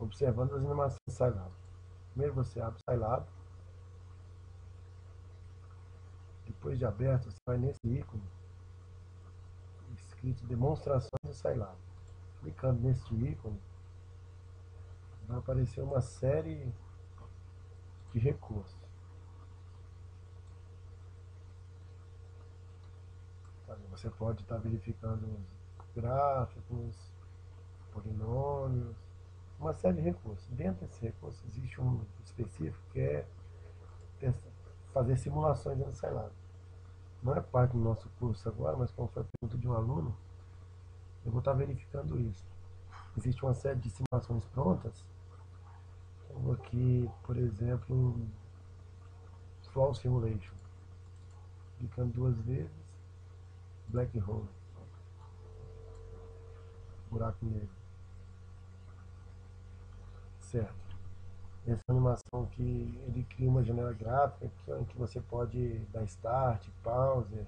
observando as animações do Scilab. Primeiro você abre o Scilab, depois de aberto você vai nesse ícone escrito demonstrações do Scilab. Clicando nesse ícone vai aparecer uma série de recursos. Você pode estar verificando os gráficos, polinômios, uma série de recursos. Dentro desse recurso existe um específico que é fazer simulações no Scilab. Não é parte do nosso curso agora, mas como foi a pergunta de um aluno, eu vou estar verificando isso. Existe uma série de simulações prontas. Eu vou aqui, por exemplo, Flow Simulation. Clicando duas vezes, Black Hole, buraco negro. Certo. Essa animação que ele cria uma janela gráfica em que você pode dar start, pause,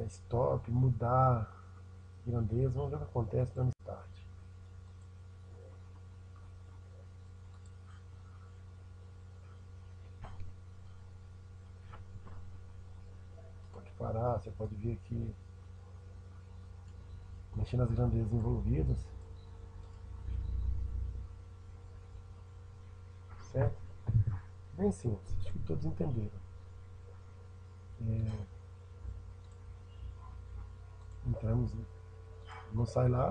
stop, mudar grandeza. Vamos ver o que acontece dando start. Pode parar, você pode vir aqui mexer nas grandezas envolvidas, certo? Bem simples, acho que todos entenderam. Entramos no Scilab,